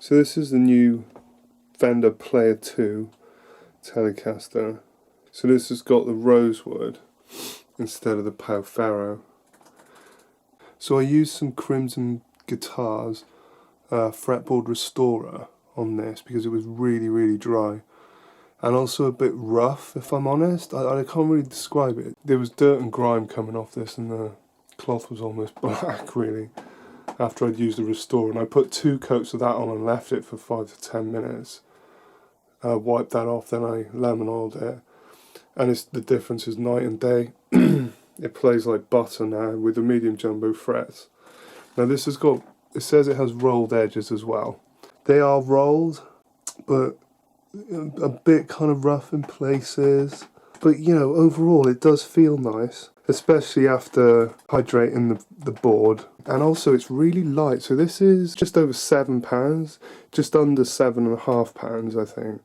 So this is the new Fender Player 2 Telecaster. So this has got the rosewood instead of the Pau Ferro. So I used some Crimson Guitars fretboard restorer on this because it was really dry. And also a bit rough, if I'm honest. I can't really describe it. There was dirt and grime coming off this and the cloth was almost black, really, after I'd used the restorer. And I put 2 coats of that on and left it for 5 to 10 minutes. Wiped that off, then I lemon oiled it. And the difference is night and day. It plays like butter now with the medium jumbo frets. Now this has got, it says it has rolled edges as well. They are rolled, but a bit kind of rough in places, but you know, overall it does feel nice, especially after hydrating the board. And also it's really light, so this is just over £7, just under £7.5 I think.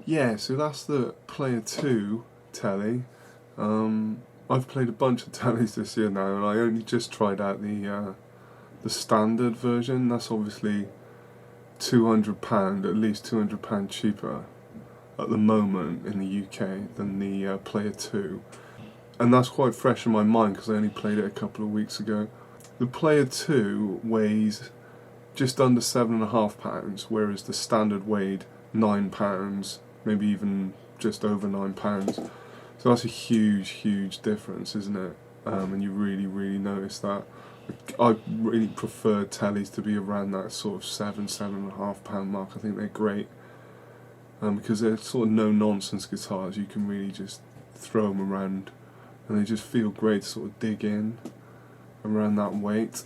Yeah, so that's the Player 2 telly. I've played a bunch of tellies this year now, and I only just tried out the standard version. That's obviously £200, at least £200 cheaper at the moment in the UK than the Player 2. And that's quite fresh in my mind because I only played it a couple of weeks ago. The Player 2 weighs just under £7.5, whereas the standard weighed £9, maybe even just over £9. So that's a huge difference, isn't it? And you really notice that. I really prefer tellies to be around that sort of £7.5 mark. I think they're great because they're sort of no-nonsense guitars. You can really just throw them around and they just feel great to sort of dig in around that weight.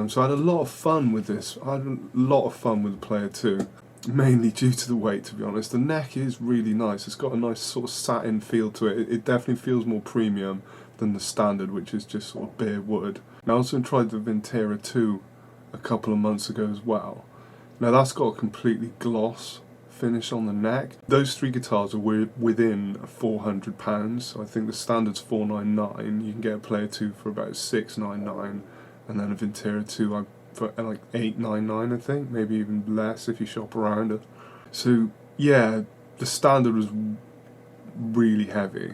So I had a lot of fun with this. I had a lot of fun with the Player 2. mainly due to the weight, to be honest. The neck is really nice. It's got a nice sort of satin feel to it. It definitely feels more premium than the standard, which is just sort of bare wood. And I also tried the Vintera 2 a couple of months ago as well. Now that's got a completely gloss finish on the neck. Those three guitars are within £400, so I think the standard's $499. You can get a Player 2 for about $699, and then a Vintera 2 for like $899, I think, maybe even less if you shop around it. So yeah, the standard was really heavy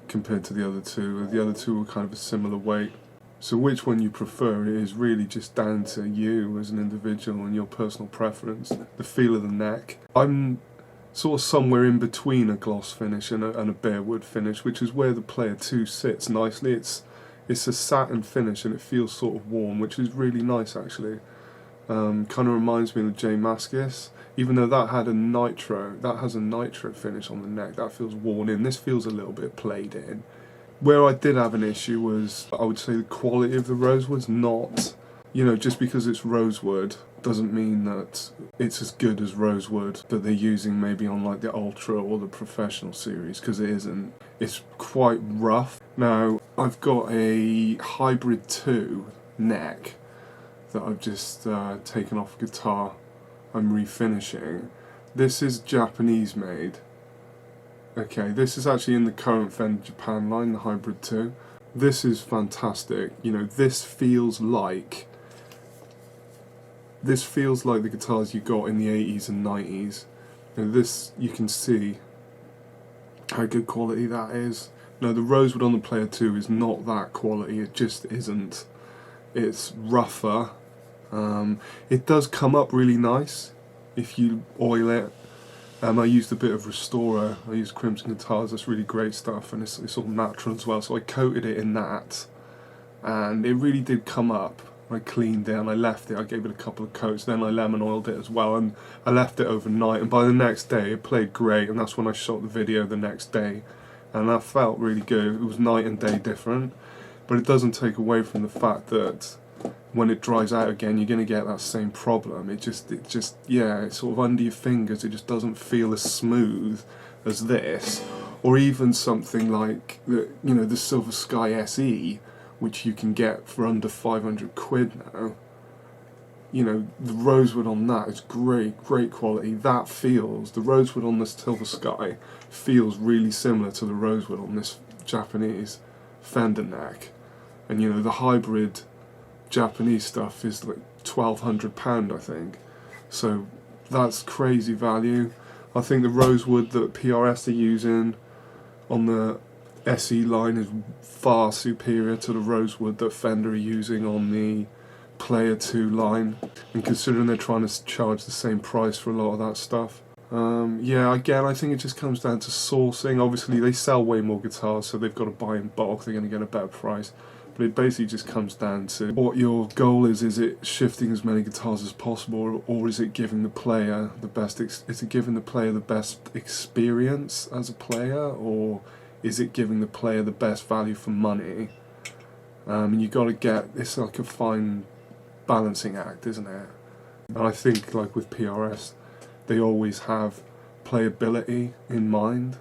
compared to the other two. The other two were kind of a similar weight. So which one you prefer is really just down to you as an individual and your personal preference. The feel of the neck. I'm sort of somewhere in between a gloss finish and a bare wood finish, which is where the Player 2 sits nicely. It's a satin finish and it feels sort of warm, which is really nice actually. Kind of reminds me of the J Mascis, even though that has a nitro finish on the neck. That feels worn in. This feels a little bit played in. Where I did have an issue was, I would say, the quality of the rosewood's not, you know, just because it's rosewood doesn't mean that it's as good as rosewood that they're using maybe on like the Ultra or the Professional series, because it isn't. It's quite rough. Now, I've got a Hybrid 2 neck that I've just taken off a guitar. I'm refinishing. This is Japanese made. Okay, this is actually in the current Fender Japan line, the Hybrid 2. This is fantastic. You know, this feels like the guitars you got in the 80s and 90s. And this, you can see how good quality that is. No, the rosewood on the Player 2 is not that quality, it just isn't. It's rougher. It does come up really nice if you oil it. I used a bit of Restorer. I used Crimson Guitars. That's really great stuff, and it's all natural as well. So I coated it in that, and it really did come up. I cleaned it and I left it. I gave it a couple of coats. Then I lemon oiled it as well, and I left it overnight. And by the next day, it played great. And that's when I shot the video the next day, and that felt really good. It was night and day different, but it doesn't take away from the fact that when it dries out again, you're going to get that same problem. It just, yeah, it's sort of under your fingers. It just doesn't feel as smooth as this, or even something like the, you know, the Silver Sky SE, which you can get for under 500 quid now. You know, the rosewood on that is great quality. That feels, the rosewood on this Silver Sky feels really similar to the rosewood on this Japanese Fender neck. And you know, the hybrid Japanese stuff is like £1,200, I think. So that's crazy value. I think the rosewood that PRS are using on the SE line is far superior to the rosewood that Fender are using on the Player 2 line. And considering they're trying to charge the same price for a lot of that stuff. Yeah, again, I think it just comes down to sourcing. Obviously, they sell way more guitars, so they've got to buy in bulk. They're going to get a better price. But it basically just comes down to what your goal is. Is it shifting as many guitars as possible, or is it giving the player the best? Is it giving the player the best experience as a player, or is it giving the player the best value for money? And you got to get, it's like a fine balancing act, isn't it? And I think, like with PRS, they always have playability in mind.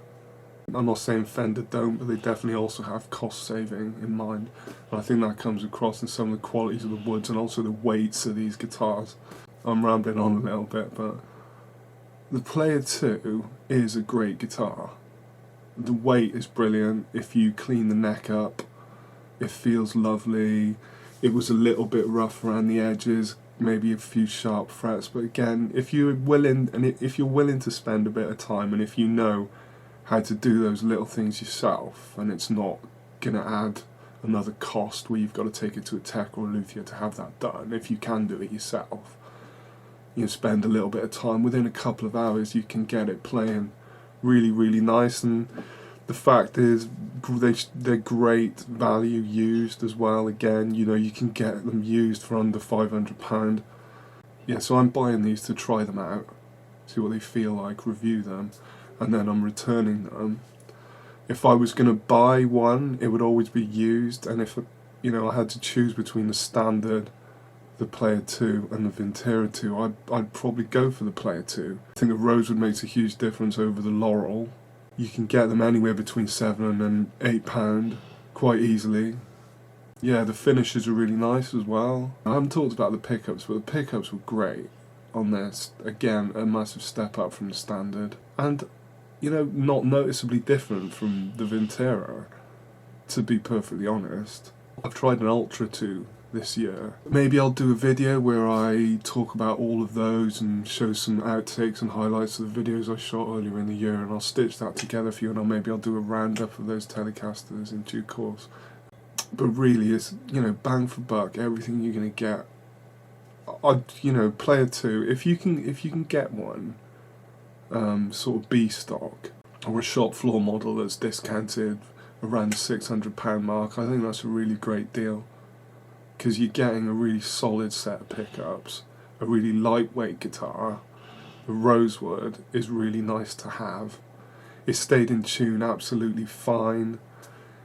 I'm not saying Fender don't, but they definitely also have cost saving in mind. And I think that comes across in some of the qualities of the woods and also the weights of these guitars. I'm rambling on a little bit, but the Player 2 is a great guitar. The weight is brilliant. If you clean the neck up, it feels lovely. It was a little bit rough around the edges, maybe a few sharp frets, but again, if you're willing to spend a bit of time, and if you know how to do those little things yourself, and it's not gonna add another cost where you've got to take it to a tech or a luthier to have that done. If you can do it yourself, you spend a little bit of time, within a couple of hours you can get it playing really nice. And the fact is, they're great value used as well. Again, you know, you can get them used for under £500. Yeah, so I'm buying these to try them out, see what they feel like, review them, and then I'm returning them. If I was going to buy one, it would always be used, and if, you know, I had to choose between the standard the Player 2 and the Vintera 2, I'd probably go for the Player 2. I think the rosewood makes a huge difference over the laurel. You can get them anywhere between £7 and £8 quite easily. Yeah, the finishes are really nice as well. I haven't talked about the pickups, but the pickups were great on this. Again, a massive step up from the Standard. And, you know, not noticeably different from the Vintera, to be perfectly honest. I've tried an Ultra 2 this year. Maybe I'll do a video where I talk about all of those and show some outtakes and highlights of the videos I shot earlier in the year, and I'll stitch that together for you, and maybe I'll do a roundup of those Telecasters in due course. But really, it's, you know, bang for buck, everything you're gonna get. You know, Player 2, if you can get one, sort of B stock, or a shop floor model that's discounted around the £600 mark, I think that's a really great deal. Because you're getting a really solid set of pickups, a really lightweight guitar. The rosewood is really nice to have. It stayed in tune absolutely fine,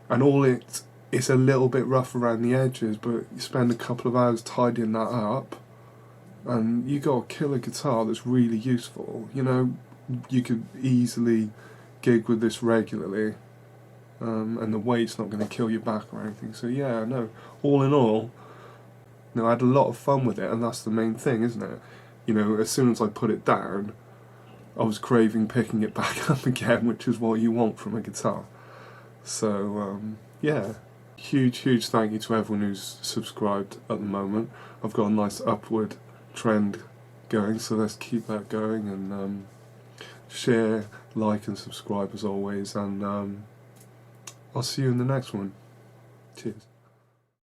and it's a little bit rough around the edges, but you spend a couple of hours tidying that up, and you got a killer guitar that's really useful. You know, you could easily gig with this regularly, and the weight's not going to kill your back or anything. So yeah, no, all in all, you know, I had a lot of fun with it, and that's the main thing, isn't it? You know, as soon as I put it down, I was craving picking it back up again, which is what you want from a guitar. So, yeah, huge thank you to everyone who's subscribed at the moment. I've got a nice upward trend going, so let's keep that going, and share, like and subscribe as always, and I'll see you in the next one. Cheers.